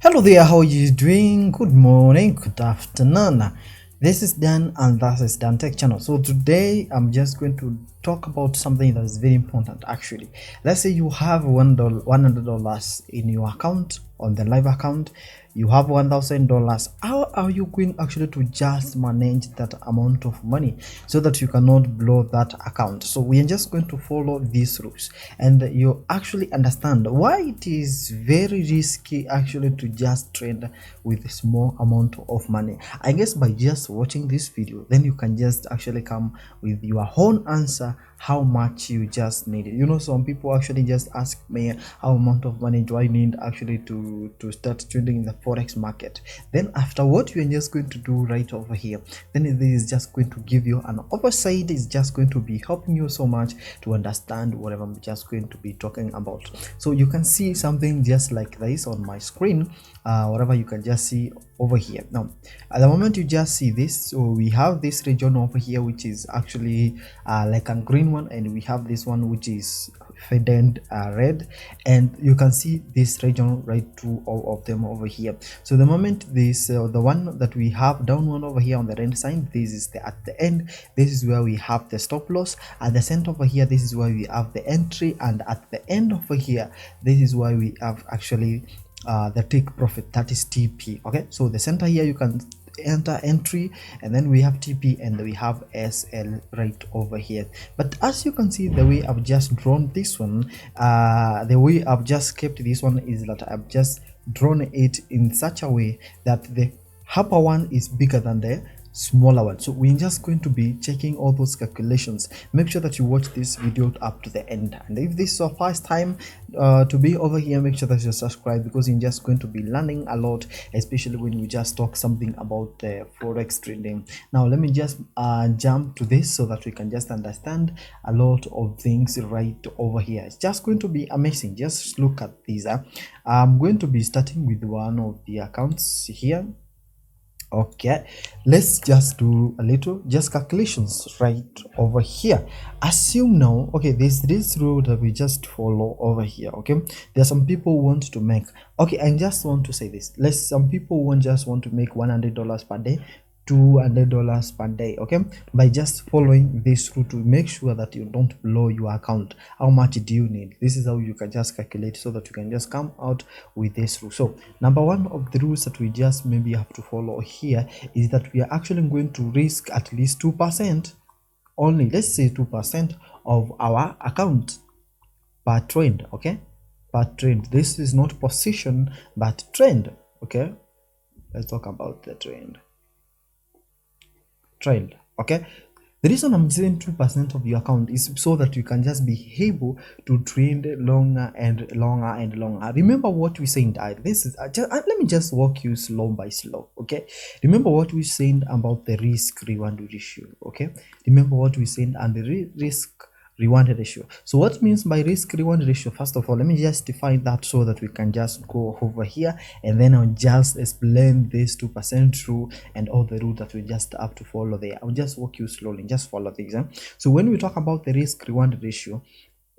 Hello there, how are you doing? Good morning, good afternoon. This is Dan and that is Dan Tech Channel. So today I'm just going to talk about something that is very important actually. Let's say you have $100 in your account, on the live account. You have $1,000. How are you going actually to just manage that amount of money so that you cannot blow that account? So we are just going to follow these rules and you actually understand why it is very risky actually to just trade with a small amount of money. I guess by just watching this video, then you can just actually come with your own answer how much you just need. You know, some people actually just ask me how amount of money do I need actually to start trading in the forex market. Then after what you're just going to do right over here, then this is just going to give you an oversight. Is just going to be helping you so much to understand whatever I'm just going to be talking about. So you can see something just like this on my screen, whatever you can just see over here. Now at the moment you just see this, so we have this region over here which is actually like a green one, and we have this one which is faded red, and you can see this region right through all of them over here. So the moment this the one that we have down one over here on the red side, this is at the end, this is where we have the stop loss. At the center over here, this is where we have the entry, and at the end over here, this is why we have actually the take profit, that is TP. Okay, so the center here you can enter entry, and then we have TP and we have SL right over here. But as you can see, the way I've just drawn this one, the way I've just kept this one is that I've just drawn it in such a way that the upper one is bigger than the smaller one. So we're just going to be checking all those calculations. Make sure that you watch this video up to the end, and if this is your first time to be over here, make sure that you subscribe, because you're just going to be learning a lot, especially when we just talk something about the forex trading. Now let me just jump to this so that we can just understand a lot of things right over here. It's just going to be amazing. Just look at these. I'm going to be starting with one of the accounts here. Okay, let's just do a little just calculations right over here. Assume now, okay, this rule that we just follow over here. Okay, there are some people who want to make, okay, I just want to say this, some people won't just want to make $100 per day, $200 per day, okay, by just following this rule to make sure that you don't blow your account. How much do you need? This is how you can just calculate so that you can just come out with this rule. So number one of the rules that we just maybe have to follow here is that we are actually going to risk at least 2%, only let's say 2% of our account per trend. Okay, per trend. This is not position but trend. Okay, let's talk about the trend. Okay, the reason I'm saying 2% of your account is so that you can just be able to trade longer and longer and longer. Remember what we saying, this is let me just walk you slow by slow. Okay, remember what we saying about the risk reward ratio. Okay, remember what we saying and the risk reward ratio. So what means by risk reward ratio? First of all, let me just define that so that we can just go over here, and then I'll just explain this 2% rule and all the rules that we just have to follow there. I'll just walk you slowly, just follow these. So when we talk about the risk reward ratio,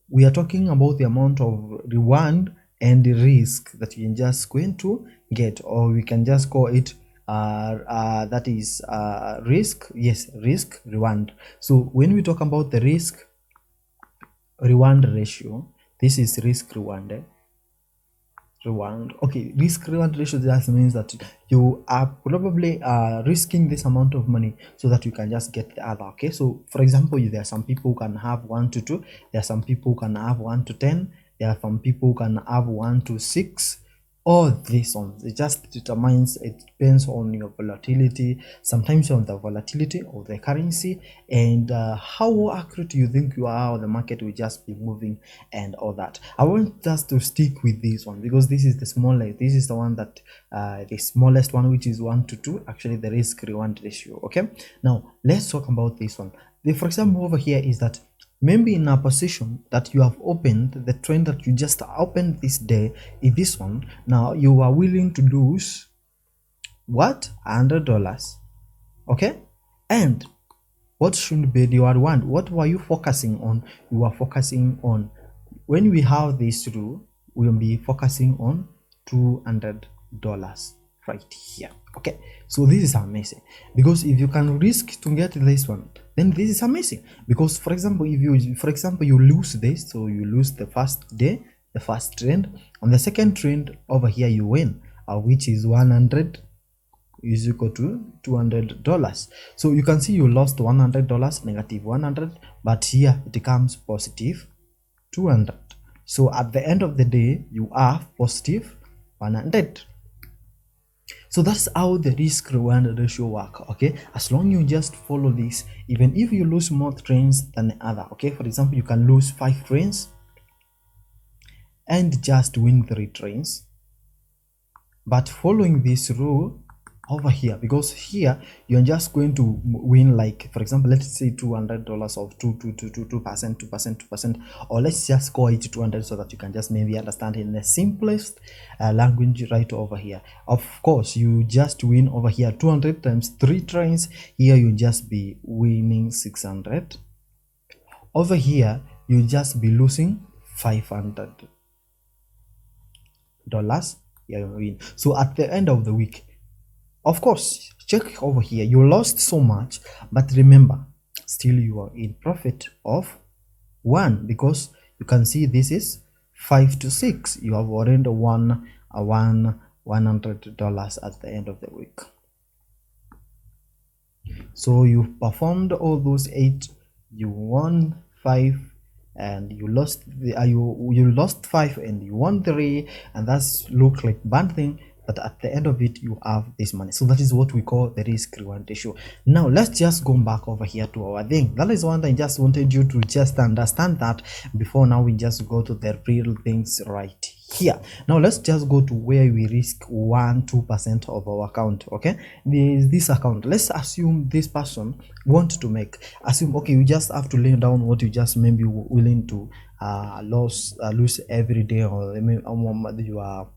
we are talking about the amount of reward and the risk that you're just going to get, or we can just call it that is risk. Yes, risk reward. So when we talk about the risk reward ratio, this is risk reward. Okay, risk reward ratio just means that you are probably risking this amount of money so that you can just get the other. Okay, so for example, there are some people who can have 1 to 2, there are some people who can have 1 to 10, there are some people who can have 1 to 6. All these ones, it just determines, it depends on your volatility, sometimes on the volatility of the currency, and how accurate you think you are, or the market will just be moving and all that. I want us to stick with this one because this is the smallest, this is the one that the smallest one, which is 1 to 2, actually the risk reward ratio. Okay, now let's talk about this one. For example, over here is that maybe in a position that you have opened, the trend that you just opened this day is this one. Now you are willing to lose what? $100. Okay, and what should be your one? What were you focusing on? You are focusing on, when we have this rule, we will be focusing on 200. right here. Okay, so this is amazing, because if you can risk to get this one, then this is amazing. Because for example, if you lose this, so you lose the first day, the first trend, on the second trend over here you win, which is 100 is equal to $200. So you can see you lost $100, negative 100, but here it becomes positive 200. So at the end of the day you are positive 100. So that's how the risk reward ratio work. Okay, as long you just follow this, even if you lose more trains than the other, okay, for example you can lose 5 trains and just win 3 trains, but following this rule over here, because here you're just going to win, like for example let's say $200 of 2%, or let's just call it 200 so that you can just maybe understand in the simplest language right over here. Of course you just win over here 200 times 3 trains, here you just be winning 600. Over here you just be losing $500. Yeah, you win. So at the end of the week, of course, check over here, you lost so much, but remember, still you are in profit of 1, because you can see this is 5 to 6. You have already won $100 at the end of the week. So you performed all those 8, you won 5, and you lost you lost 5 and you won 3, and that's look like bad thing, but at the end of it you have this money. So that is what we call the risk reward ratio. Now let's just go back over here to our thing. That is one thing I just wanted you to just understand that before now we just go to the real things right here. Now let's just go to where we risk 1-2% of our account. Okay, this account, let's assume this person wants to make, okay, you just have to lay down what you just maybe willing to lose every day, or you are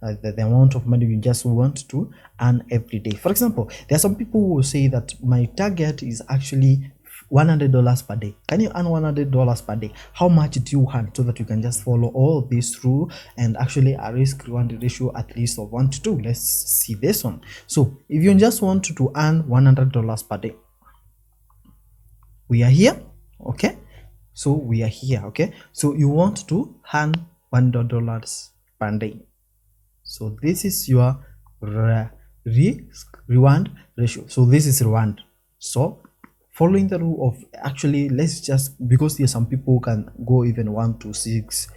the amount of money you just want to earn every day. For example, there are some people who will say that my target is actually $100 per day. Can you earn $100 per day? How much do you earn, so that you can just follow all this through and actually a risk reward ratio at least of 1 to 2. Let's see this one. So if you just want to earn $100 per day, we are here. Okay, so we are here. Okay, so you want to earn $100 per day. So this is your risk reward ratio. So this is reward. So following the rule of, actually let's just, because there are some people who can go even 1 to 6,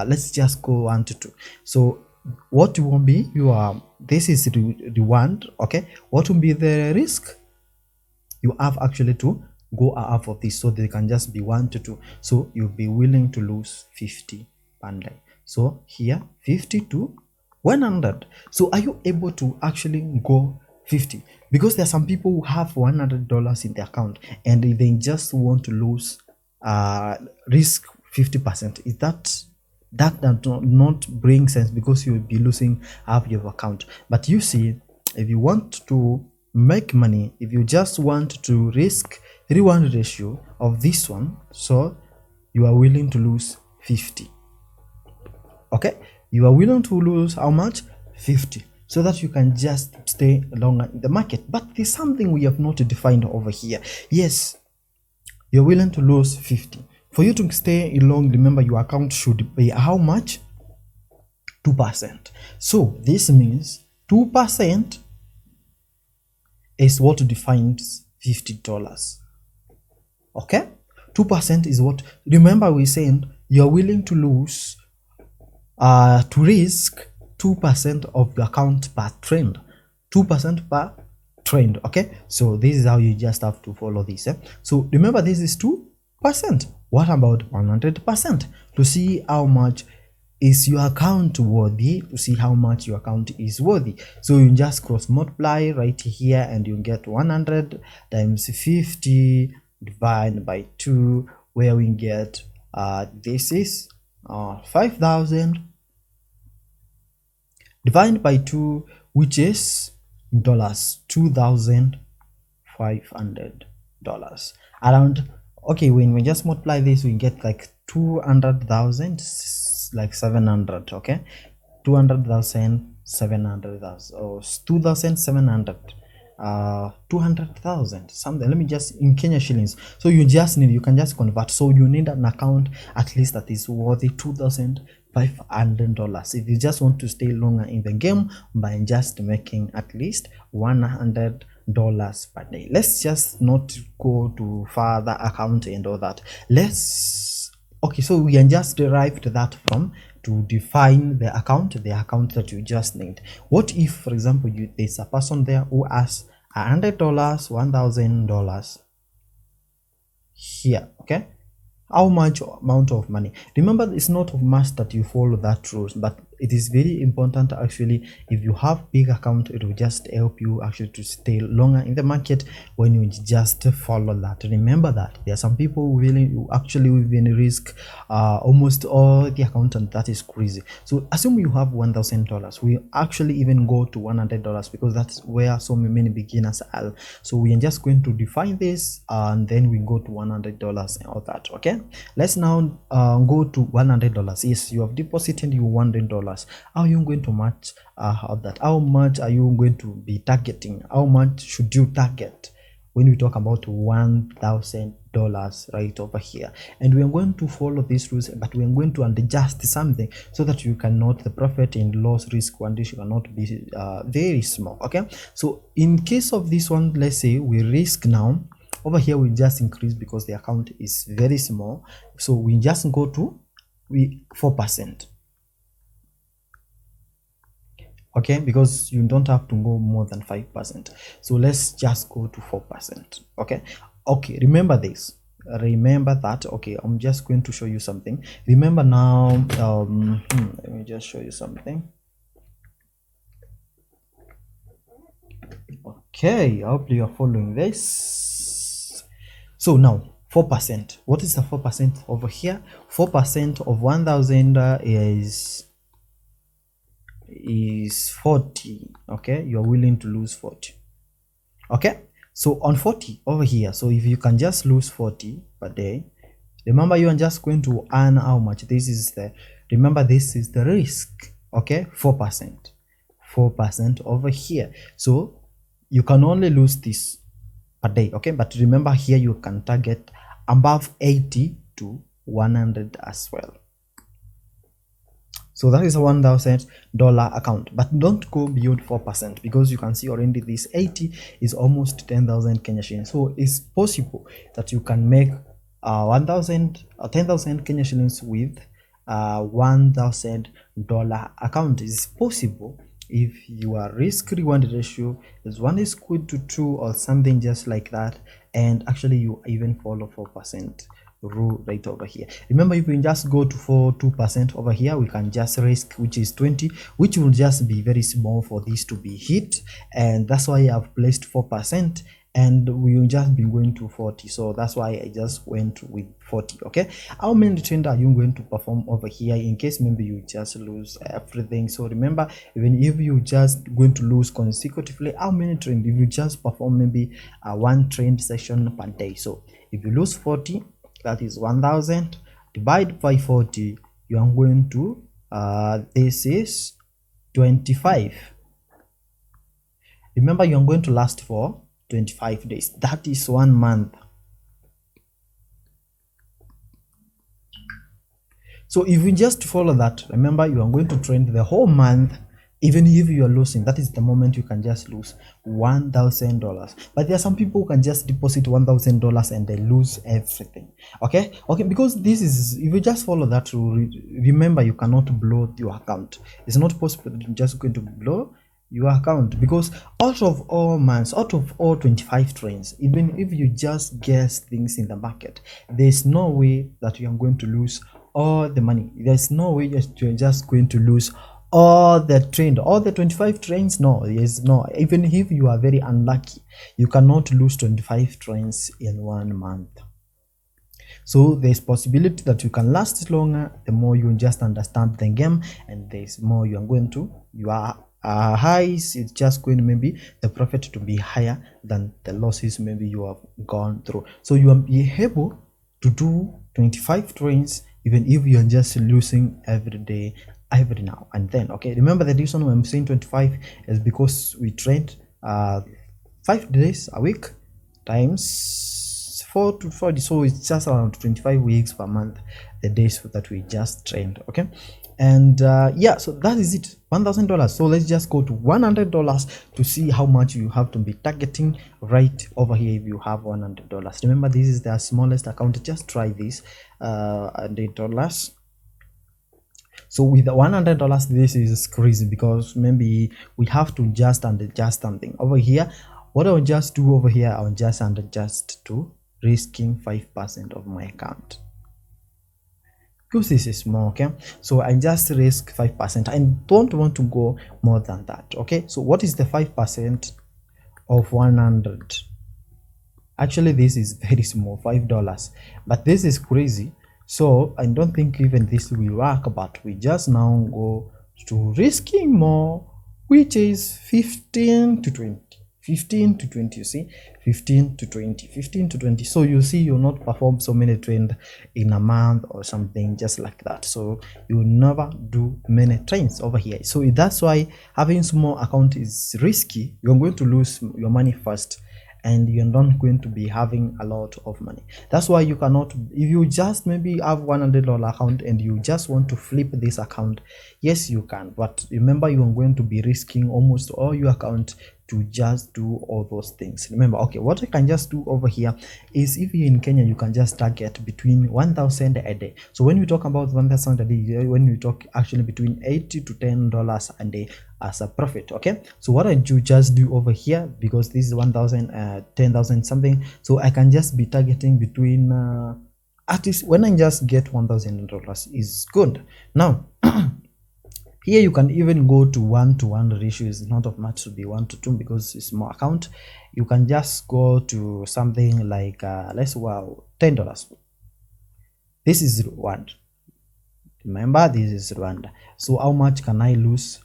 let's just go 1 to 2. So what will be your, this is reward. Okay, what will be the risk? You have actually to go half of this, so they can just be 1 to 2. So you'll be willing to lose 50 per day. So here 50 to 100. So are you able to actually go 50? Because there are some people who have $100 in their account and they just want to lose risk 50%. Is that does not bring sense, because you will be losing half your account. But you see, if you want to make money, if you just want to risk reward ratio of this one, so you are willing to lose 50. Okay, you are willing to lose how much? 50, so that you can just stay longer in the market. But there's something we have not defined over here. Yes, you're willing to lose 50. For you to stay long, remember your account should pay how much? 2%. So this means 2% is what defines $50. Okay, 2% is what, remember we saying you're willing to lose to risk 2% of the account per trend, 2% per trend. Okay, so this is how you just have to follow this. So remember, this is 2%. What about 100%? To see how much is your account worthy, to see how much your account is worthy. So you just cross multiply right here and you get 100 times 50 divided by 2, where we get this is 5,000 divided by 2, which is $2,500 around. Okay, when we just multiply this, we get like 200,000, like 700. Okay, 200,000 700,000 or 2,700, 200,000 something. Let me just in Kenya shillings. So you can just convert. So you need an account at least that is worthy $2,500 if you just want to stay longer in the game by just making at least $100 per day. Let's just not go to further account and all that. Okay, so we can just derive that from to define the account that you just need. What if, for example, there's a person there who has $100, $1,000 here, okay? How much amount of money? Remember, it's not must that you follow that rules, but it is very important actually. If you have big account, it will just help you actually to stay longer in the market when you just follow that. Remember that there are some people who actually even risk almost all the account, and that is crazy. So assume you have $1,000. We actually even go to $100 because that's where so many beginners are. So we are just going to define this and then we go to $100 and all that. Okay, let's now go to $100. Yes, you have deposited your $100. How are you going to match that? How much are you going to be targeting? How much should you target when we talk about $1,000 right over here? And we are going to follow these rules, but we are going to adjust something so that you cannot, the profit and loss risk condition cannot be very small. Okay, so in case of this one, let's say we risk now over here, we just increase because the account is very small. So we just go to 4%. Okay, because you don't have to go more than 5%. So let's just go to 4%. Okay, remember this, remember that. Okay, I'm just going to show you something. Remember now, let me just show you something. Okay, I hope you are following this. So now 4%, what is the 4% over here? 4% of 1,000 is 40. Okay, you're willing to lose 40. Okay, so on 40 over here, so if you can just lose 40 per day, remember you are just going to earn how much? This is the, remember this is the risk. Okay, 4% over here, so you can only lose this per day. Okay, but remember here you can target above 80 to 100 as well. So that is a $1,000 account, but don't go beyond 4% because you can see already this 80 is almost 10,000 Kenya shillings. So it's possible that you can make 10,000 Kenya shillings with $1,000 account. Is possible if your risk reward ratio is 1:2 or something just like that, and actually you even follow 4% rule right over here. Remember, you can just go to 2% over here. We can just risk, which is 20, which will just be very small for this to be hit, and that's why I have placed 4%, and we will just be going to 40. So that's why I just went with 40. Okay, how many trade are you going to perform over here in case maybe you just lose everything? So remember, even if you just going to lose consecutively, how many trade if you just perform maybe one trade session per day? So if you lose 40, that is 1,000 divided by 40, you are going to this is 25. Remember, you are going to last for 25 days. That is 1 month. So if you just follow that, remember, you are going to trend the whole month. Even if you are losing, that is the moment you can just lose $1,000. But there are some people who can just deposit $1,000 and they lose everything. Okay, because this is, if you just follow that rule, remember, you cannot blow your account. It's not possible that you're just going to blow your account, because out of all months, out of all 25 trends, even if you just guess things in the market, there's no way that you are going to lose all the money. There's no way that you're just going to lose all the 25 trends. No, yes, no. Even if you are very unlucky, you cannot lose 25 trends in 1 month. So there's possibility that you can last longer the more you just understand the game, and there's more you are going to, your highs, it's just going to maybe the profit to be higher than the losses maybe you have gone through. So you will be able to do 25 trades even if you're just losing every day every now and then. Okay, remember the reason why I'm saying 25 is because we trade 5 days a week times 4 to 40, so it's just around 25 weeks per month, the days that we just trained. Okay, and yeah, so that is it, $1,000. So let's just go to $100 to see how much you have to be targeting right over here. If you have $100, remember this is the smallest account. Just try this $100. So with $100, this is crazy because maybe we have to just adjust something over here. What I'll just do over here, I'll just adjust to risking 5% of my account, because this is small. Okay, so I just risk 5%. I don't want to go more than that. Okay, so what is the 5% of 100? Actually, this is very small, $5, but this is crazy. So I don't think even this will work, but we just now go to risking more, which is 15 to 20. 15 to 20, you see, 15 to 20, 15 to 20. So you see, you'll not perform so many trades in a month or something just like that. So you never do many trades over here. So that's why having small account is risky. You're going to lose your money first, and you're not going to be having a lot of money. That's why you cannot, if you just maybe have $100 account and you just want to flip this account, yes you can, but remember you are going to be risking almost all your account to just do all those things. Remember, okay, what I can just do over here is, if you're in Kenya, you can just target between 1,000 a day. So when we talk about 1,000 a day, when we talk actually between $8 to $10 a day as a profit. Okay, so what I do just do over here, because this is 1,000 10,000 something, so I can just be targeting between at least when I just get $1,000 is good. Now here you can even go to 1-to-1 ratio. Is not of much to be 1-to-2 because it's more account. You can just go to something like let's $10. This is Rwanda. Remember, this is Rwanda. So how much can I lose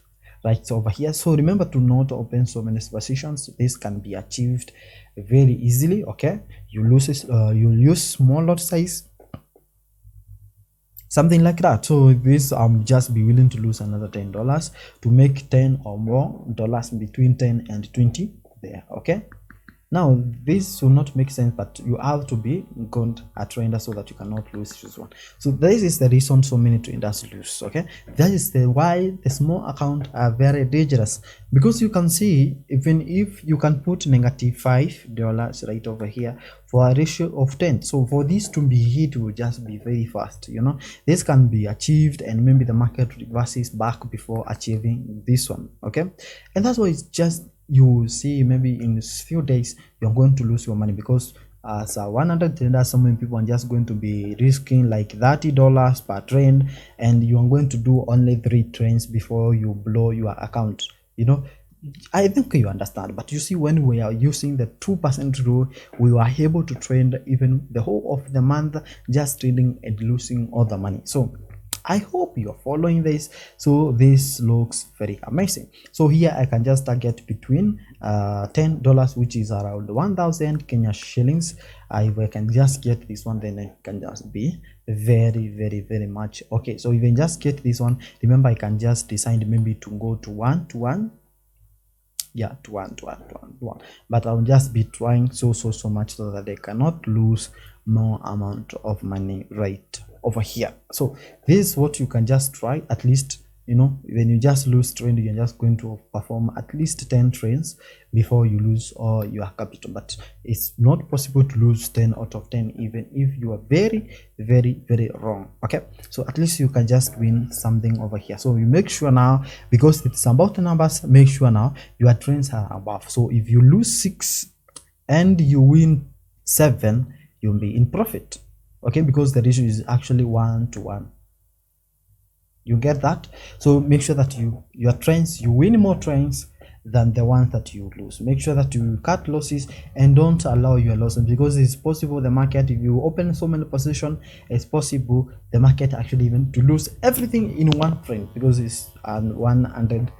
right over here? So remember to not open so many positions. This can be achieved very easily. Okay, you you'll use small lot size, something like that. So this just be willing to lose another $10 to make 10 or more dollars, between 10 and 20 there. Okay, now this will not make sense, but you have to be good at trader so that you cannot lose this one. So this is the reason so many traders lose. Okay, that is why the small account are very dangerous, because you can see, even if you can put -$5 right over here for a ratio of 10, so for this to be hit will just be very fast. You know, this can be achieved and maybe the market reverses back before achieving this one. Okay, and that's why it's just, you see, maybe in a few days you're going to lose your money, because as a 100 trader, so many people are just going to be risking like $30 per trade, and you are going to do only 3 trades before you blow your account. You know, I think you understand. But you see, when we are using the 2% rule, we were able to trade even the whole of the month just trading and losing all the money. So I hope you are following this. So this looks very amazing. So here I can just target between $10, which is around 1,000 Kenya shillings. If I can just get this one, then I can just be very much okay. So if I just get this one, remember I can just decide maybe to go to 1-to-1. Yeah, to one, but I'll just be trying so much so that they cannot lose more amount of money right over here. So this is what you can just try. At least, you know, when you just lose trade, you're just going to perform at least 10 trades before you lose all your capital. But it's not possible to lose 10 out of 10 even if you are very wrong. Okay, so at least you can just win something over here. So you make sure now, because it's about the numbers, make sure now your trades are above. So if you lose 6 and you win 7, you'll be in profit. Okay, because the ratio is actually 1-to-1. You get that? So make sure that your trades, you win more trades than the ones that you lose. Make sure that you cut losses and don't allow your losses, because it's possible the market, if you open so many positions, it's possible the market actually even to lose everything in one trade, because it's an $100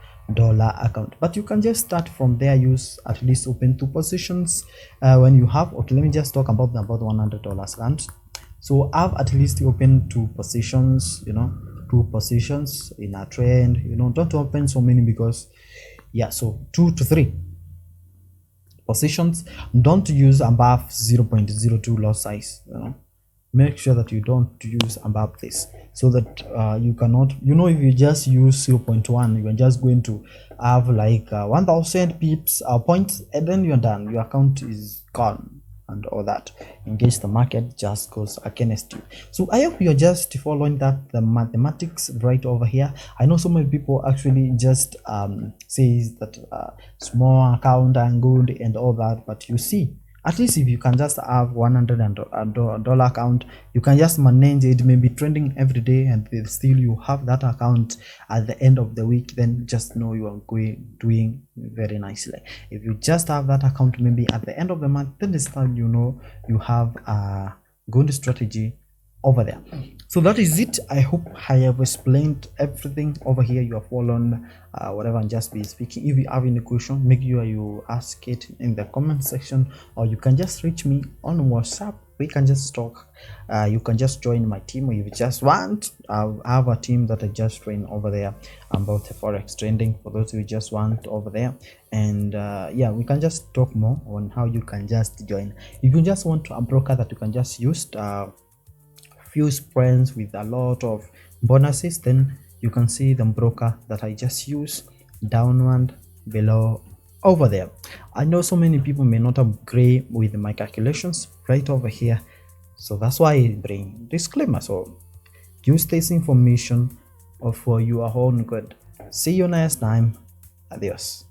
account. But you can just start from there. Use at least open 2 positions when you have. Okay, let me just talk about $100 account. So I've at least opened 2 positions, you know, 2 positions in a trend, you know, don't open so many, because yeah, so 2 to 3 positions. Don't use above 0.02 lot size, you know. Make sure that you don't use above this, so that you cannot, you know, if you just use 0.1, you are just going to have like 1000 pips points, and then you're done, your account is gone and all that, in case the market just goes against you. So I hope you're just following that, the mathematics right over here. I know so many people actually just says that small account and good and all that, but you see, at least if you can just have $100 account, you can just manage it, maybe trending every day, and still you have that account at the end of the week, then just know you are doing very nicely. If you just have that account maybe at the end of the month, then this time you know you have a good strategy over there. So that is it. I hope I have explained everything over here. You have followed whatever I'm just be speaking. If you have any question, make sure you ask it in the comment section, or you can just reach me on WhatsApp. We can just talk. You can just join my team, or if you just want, I have a team that I just train over there about the forex trading, for those who just want over there. And yeah, we can just talk more on how you can just join. If you just want a broker that you can just use few sprints with a lot of bonuses, then you can see the broker that I just use downward below over there. I know so many people may not agree with my calculations right over here, so that's why I bring disclaimer. So use this information for your own good. See you next time. Adios.